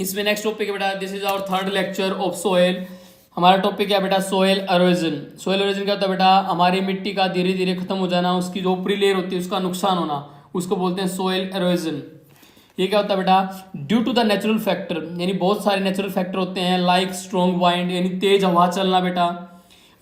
इसमें next topic है बेटा, this is our third lecture of soil. हमारा टॉपिक क्या है बेटा, सोयल एरोजन। सोयल एरोजन क्या होता है बेटा, हमारी मिट्टी का धीरे धीरे खत्म हो जाना, उसकी जो ऊपरी लेयर होती है उसका नुकसान होना, उसको बोलते हैं सोयल एरोजन। ये क्या होता है बेटा, due to the natural factor, यानी बहुत सारे नेचुरल फैक्टर होते हैं, लाइक स्ट्रॉन्ग वाइंड यानी तेज हवा चलना बेटा,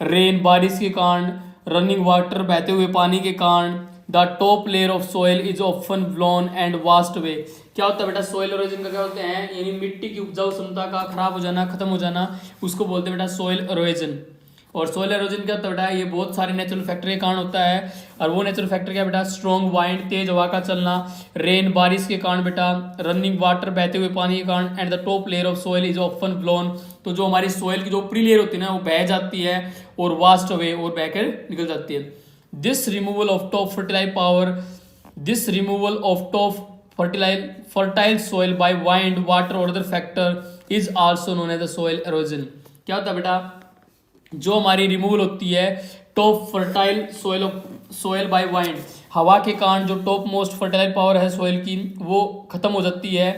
रेन बारिश के कारण, रनिंग वाटर बहते हुए पानी के कारण, the top layer of soil is often blown and vast away. क्या होता है बेटा, सोयल एरोजन का क्या होते हैं, यानी मिट्टी की उपजाऊ क्षमता का खराब हो जाना, खत्म हो जाना, उसको बोलते हैं बेटा सोयल एरोजन। और सोयल एरोजन क्या होता है बेटा, ये बहुत सारे नेचुरल फैक्टर के कारण होता है। और वो नेचुरल फैक्टर क्या बेटा, स्ट्रॉन्ग वाइंड तेज हवा का चलना, रेन बारिश के कारण बेटा, रनिंग वाटर बहते हुए पानी के कारण, and the top layer of soil is often blown. तो जो हमारी सोयल की जो ऊपरी लेयर होती है ना वो बह जाती है और वास्ट अवे और बहकर निकल जाती है। This removal of top fertilize power, this removal of top fertile soil by wind, water or other factor is also known as the soil erosion। क्या होता है बेटा, जो हमारी रिमूवल होती है top fertile soil by wind, हवा के कारण जो टॉप मोस्ट फर्टाइल पावर है सोयल की वो खत्म हो जाती है।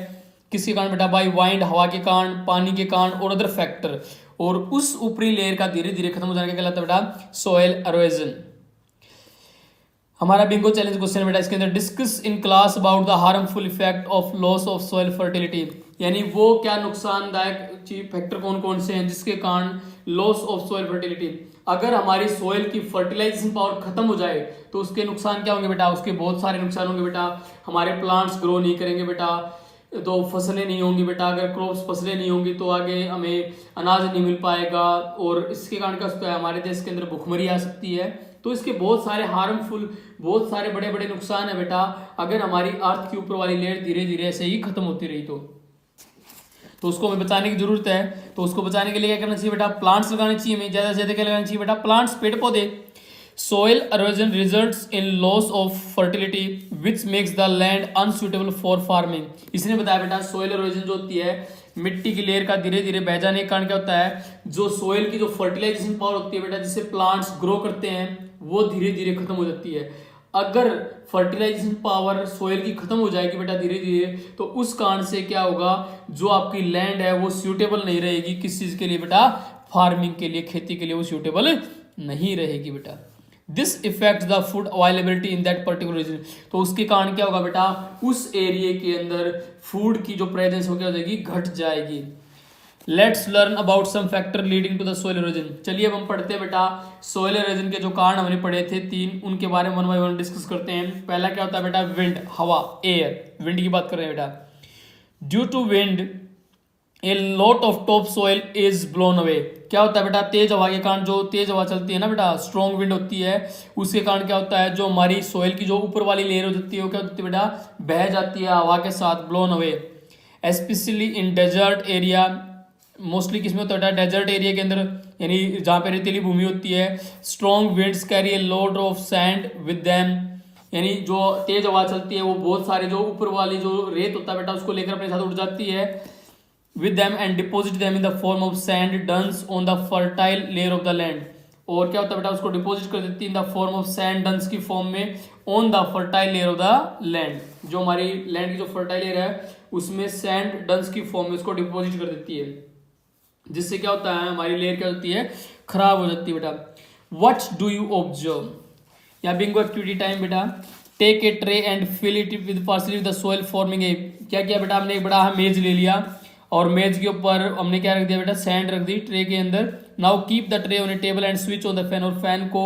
किसके कारण बेटा, बाय वाइंड, हवा के कारण, पानी के कारण और अदर फैक्टर, और उस ऊपरी लेयर का धीरे धीरे खत्म हो जाने का कहलाता है बेटा सोयल एरोजन। हमारा बिंगो चैलेंज क्वेश्चन है बेटा, इसके अंदर discuss in class about the harmful effect of loss of soil fertility, यानी वो क्या नुकसानदायक फैक्टर कौन कौन से हैं जिसके कारण लॉस ऑफ सॉइल फर्टिलिटी, अगर हमारी सॉइल की फर्टिलाइजेशन पावर खत्म हो जाए तो उसके नुकसान क्या होंगे बेटा, उसके बहुत सारे नुकसान होंगे बेटा। हमारे प्लांट्स ग्रो नहीं करेंगे बेटा, तो फसलें नहीं होंगी बेटा, अगर क्रॉप्स फसलें नहीं होंगी तो आगे हमें अनाज नहीं मिल पाएगा, और इसके कारण क्या होता है, हमारे देश के अंदर भुखमरी आ सकती है। तो इसके बहुत सारे हार्मफुल, बहुत सारे बड़े बड़े नुकसान है बेटा, अगर हमारी अर्थ की ऊपर वाली लेयर धीरे धीरे ऐसे ही खत्म होती रही तो उसको हमें बचाने की जरूरत है। तो उसको बचाने के लिए क्या करना चाहिए बेटा, प्लांट्स लगाने चाहिए हमें, ज्यादा से ज्यादा क्या लगाना चाहिए बेटा, प्लांट्स, पेड़ पौधे। Soil halogen results in loss of fertility which makes the land unsuitable for farming. इसने बताया बेटा सोयल एरोजन जो होती है मिट्टी की लेयर का धीरे धीरे बह जाने के कारण क्या होता है, जो सोयल की जो फर्टिलाइजेशन पावर होती है बेटा, जिससे प्लांट्स ग्रो करते हैं, वो धीरे धीरे खत्म हो जाती है। अगर फर्टिलाइजेशन पावर सोयल की खत्म हो जाएगी बेटा धीरे धीरे, तो उस कारण से क्या होगा, जो आपकी लैंड है वो सूटेबल नहीं रहेगी किस चीज के लिए बेटा, फार्मिंग के लिए, खेती के लिए वो सूटेबल नहीं रहेगी बेटा। This effects the food availability in that particular region. तो उसके कारण क्या होगा बेटा, उस एरिया के अंदर फूड की जो प्रेजेंस हो जाएगी, घट जाएगी। Let's learn about some factor leading to the soil erosion. चलिए अब हम पढ़ते हैं बेटा सोइल एरोजन के जो कारण हमने पढ़े थे 3, उनके बारे में वन बाय वन डिस्कस करते हैं। पहला क्या होता है बेटा, विंड, हवा, एयर, विंड की बात कर रहे हैं बेटा। Due to wind a lot of top soil is blown away. क्या होता है बेटा, तेज हवा के कारण, जो तेज हवा चलती है ना बेटा, स्ट्रॉन्ग विंड होती है, उसके कारण क्या होता है, जो हमारी सोइल की जो ऊपर वाली लेयर होती है वो क्या होती है बेटा, बह जाती है हवा के साथ, blown away. Specially in desert area, mostly किसमें होता है, डेजर्ट एरिया के अंदर, यानी जहाँ पे रेतीली भूमि होती है। Strong winds carry a load of sand with them, यानी जो तेज हवा चलती है वो बहुत सारे जो ऊपर वाली जो रेत होता है बेटा उसको लेकर अपने साथ उड़ जाती है, with them and deposit them in the form of sand duns on the fertile layer of the land। और क्या होता है बेटा, उसको डिपॉजिट कर देती है in the form of sand dunes की फॉर्म में, on the fertile layer of the land. जो हमारी लैंड की जो फर्टाइल लेयर है उसमें सैंड डंस की फॉर्म में उसको डिपॉजिट कर देती है, जिससे क्या होता है, हमारी लेयर क्या होती है, खराब हो जाती है बेटा। व्हाट डू यू ऑब्जर्व, या बिंगो एक्टिविटी टाइम बेटा। Take a tray and fill it with parsley with the soil forming a. क्या किया बेटा, हमने एक बड़ा मेज ले लिया और मेज के ऊपर हमने क्या रख दिया बेटा, सैंड रख दी ट्रे के अंदर। Now keep the tray on A table and switch on the fan, और फैन को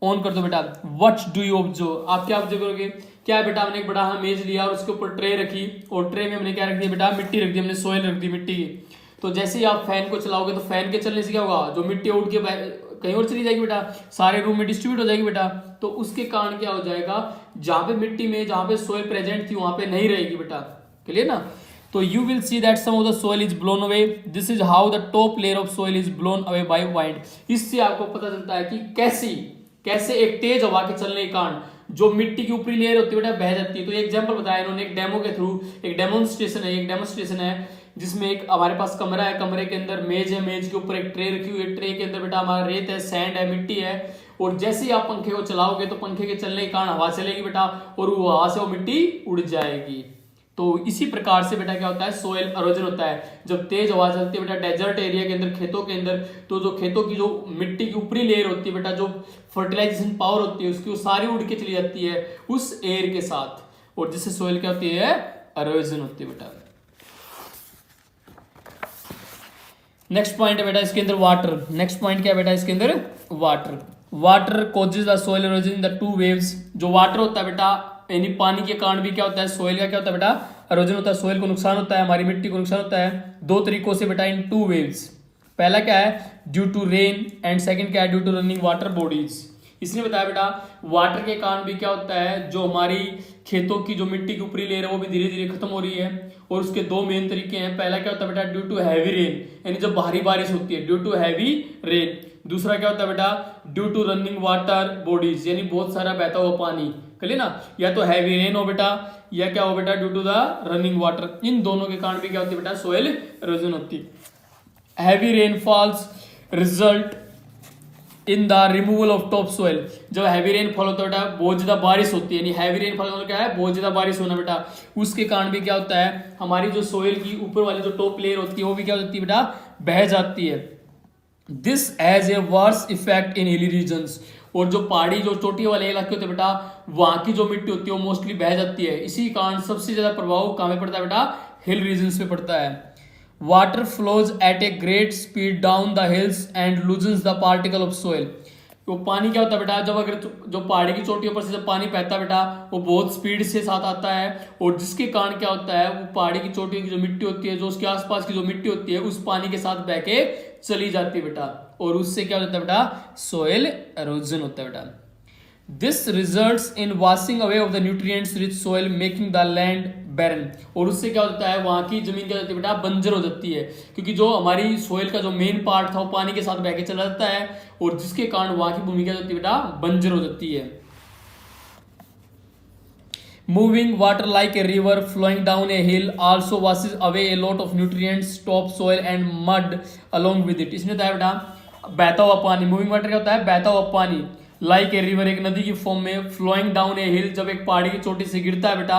ऑन कर दो बेटा। व्हाट डू यू ऑब्जर्व, आप क्या ऑब्जर्व करोगे, क्या बेटा, हमने एक बड़ा मेज लिया और उसके ऊपर ट्रे रखी, और ट्रे में हमने क्या रख दिया बेटा, मिट्टी रख दी, हमने सोइल रख दी मिट्टी की। तो जैसे ही आप फैन को चलाओगे तो फैन के चलने से क्या होगा, जो मिट्टी उड़ के कहीं और चली जाएगी बेटा, सारे रूम में डिस्ट्रीब्यूट हो जाएगी बेटा। तो उसके कारण क्या हो जाएगा, जहां पे मिट्टी में जहां पे सोइल प्रेजेंट थी वहां पे नहीं रहेगी बेटा, क्लियर ना। तो you will see that some of the soil is blown away. This is how the top layer of soil is blown away by wind। इससे आपको पता चलता है कि कैसे एक तेज हवा के चलने के कारण जो मिट्टी की ऊपरी लेयर होती है बेटा बह जाती है। तो एग्जांपल बताया इन्होंने एक डेमो के थ्रू, एक डेमोन्स्ट्रेशन है जिसमें एक हमारे पास कमरा है, कमरे के अंदर मेज है, मेज के ऊपर एक ट्रे रखी हुई है, ट्रे के अंदर बेटा हमारा रेत है, सैंड है, मिट्टी है, और जैसे ही आप पंखे को चलाओगे तो पंखे के चलने के कारण हवा चलेगी बेटा, और वो हवा से वो मिट्टी उड़ जाएगी। तो इसी प्रकार से बेटा क्या होता है, सोयल एरोजन होता है। जब तेज हवा चलती है बेटा डेजर्ट एरिया के अंदर, खेतों के अंदर, तो जो खेतों की जो मिट्टी की ऊपरी लेयर होती है बेटा, जो फर्टिलाइजेशन पावर होती है उसकी, वो सारी उड़ के चली जाती है उस एयर के साथ, और जिससे सोयल क्या होती है, एरोजन होती है बेटा। नेक्स्ट पॉइंट है बेटा इसके अंदर वाटर। नेक्स्ट पॉइंट क्या है बेटा इसके अंदर, water. Water causes the soil halogen in the two waves. जो वाटर होता है बेटा, यानी पानी के कारण भी क्या होता है, सोयल का क्या होता है बेटा, एरोजन होता है। सोयल को नुकसान होता है, हमारी मिट्टी को नुकसान होता है दो तरीकों से बेटा, इन टू वेव्स। पहला क्या है, due to rain, and second क्या है, due to running water bodies. इसने बताया बेटा वाटर के कारण भी क्या होता है, जो हमारी खेतों की जो मिट्टी की ऊपरी लेयर है वो भी धीरे धीरे खत्म हो रही है, और उसके दो मेन तरीके हैं। पहला क्या होता है बेटा, ड्यू टू हैवी रेन, यानी जब भारी बारिश होती है, ड्यू टू हैवी रेन। दूसरा क्या होता है बेटा, due to running water bodies, यानी बहुत सारा बहता हुआ पानी, कलिए ना, या तो हैवी रेन हो बेटा, या क्या हो बेटा, due to the running water. इन दोनों के कारण भी क्या होती है बेटा, सोयल एरोजन होती है। Heavy rainfalls result in the removal of top soil. जब हैवी रेनफॉल होता है बेटा, बहुत ज्यादा बारिश होती है, यानी हैवी रेनफॉल मतलब क्या है, बहुत ज्यादा बारिश होना बेटा, उसके कारण भी क्या होता है, हमारी जो सोयल की ऊपर वाली जो टॉप लेयर होती है वो भी क्या होती है बेटा, बह जाती है। This has a worse effect in hilly regions. और जो पहाड़ी जो चोटी वाले इलाके होते हैं बेटा, वहां की जो मिट्टी होती है वो मोस्टली बह जाती है। इसी कारण सबसे ज्यादा प्रभाव कहाँ पे पड़ता है बेटा, हिल रीजन्स पे पड़ता है। Water flows at a great speed down the hills and loosens the particle of soil. तो पानी क्या होता है बेटा, जब अगर जो पहाड़ी की चोटियों पर से जब पानी बहता है बेटा, वो बहुत स्पीड से साथ आता है, और जिसके कारण क्या होता है, वो पहाड़ी की चोटियों की जो मिट्टी होती है, जो उसके आसपास की जो मिट्टी होती है, उस पानी के साथ बह के चली जाती है बेटा, और उससे क्या होता है बेटा, सोयल एरोजन होता है बेटा। This results in washing away of the nutrients rich soil making the land barren. और उससे क्या होता है, वहां की जमीन क्या होती है बेटा, बंजर हो जाती है, क्योंकि जो हमारी सोयल का जो मेन पार्ट था वो पानी के साथ बह के चला जाता है, और जिसके कारण वहां की भूमि क्या होती है बेटा, बंजर हो जाती है। Moving water like a river flowing down a hill also washes away a lot of nutrients top soil and mud along with it. इसने बताया बेटा बहता हुआ पानी, मूविंग वाटर क्या होता है, बहता हुआ पानी, लाइक ए रिवर, एक नदी की फॉर्म में, फ्लोइंग डाउन ए हिल, जब एक पहाड़ी की चोटी से गिरता है बेटा,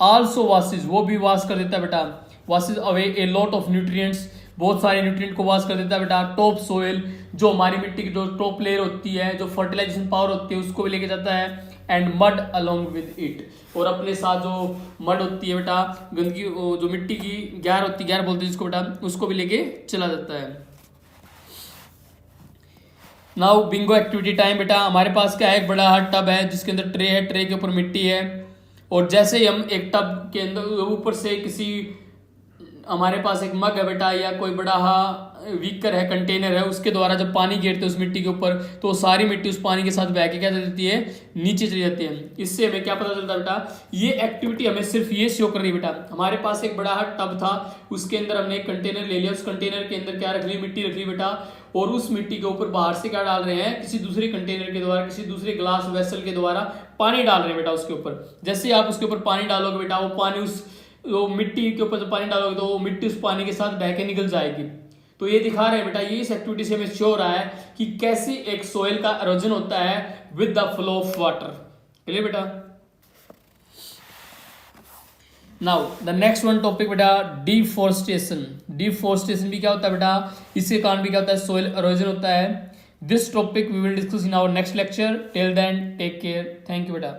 आल्सो वॉशेज, वो भी वॉश कर देता है बेटा, washes away a lot of nutrients, बहुत सारे न्यूट्रिएंट को वॉश कर देता है बेटा, टॉप सोयल, जो हमारी मिट्टी की जो टॉप लेयर होती है, जो फर्टिलाइजेशन पावर होती है, उसको भी लेके जाता है, and mud along with it, और अपने साथ जो मड होती है बेटा, गंदगी, जो मिट्टी की गैर होती है, गैर बोलते हैं जिसको बेटा, उसको भी लेके चला जाता है। नाउ बिंगो एक्टिविटी टाइम बेटा। हमारे पास क्या है, एक बड़ा हर टब है जिसके अंदर ट्रे है, ट्रे के ऊपर मिट्टी है, और जैसे ही हम एक टब के अंदर ऊपर से किसी, हमारे पास एक मग है बेटा, या कोई बड़ा वीकर है, कंटेनर है, उसके द्वारा जब पानी गिरते हैं उस मिट्टी के ऊपर, तो सारी मिट्टी उस पानी के साथ बह के क्या देती है, नीचे चली जाती है। इससे हमें क्या पता चलता है बेटा, ये एक्टिविटी हमें सिर्फ ये शो कर रही है बेटा, हमारे पास एक बड़ा टब था, उसके अंदर हमने एक कंटेनर ले लिया, उस कंटेनर के अंदर क्या रख ली, मिट्टी रख ली बेटा, और उस मिट्टी के ऊपर बाहर से क्या डाल रहे हैं, किसी दूसरे कंटेनर के द्वारा, किसी दूसरे ग्लास वेसल के द्वारा पानी डाल रहे हैं बेटा उसके ऊपर। जैसे ही आप उसके ऊपर पानी डालोगे बेटा, वो पानी उस मिट्टी के ऊपर जब पानी डालोगे तो वो मिट्टी उस पानी के साथ बह के निकल जाएगी। तो ये दिखा रहे हैं बेटा, ये इस एक्टिविटी से हमें शो हो रहा है कि कैसे एक सोयल का एरोजन होता है with the flow of water. चलिए बेटा, now the next one topic बेटा, डिफोरेस्टेशन। डिफोरेस्टेशन भी क्या होता है बेटा, इसके कारण भी क्या होता है, सोयल एरोजन होता है। This topic we will discuss in our next lecture. Till then take care, thank you बेटा।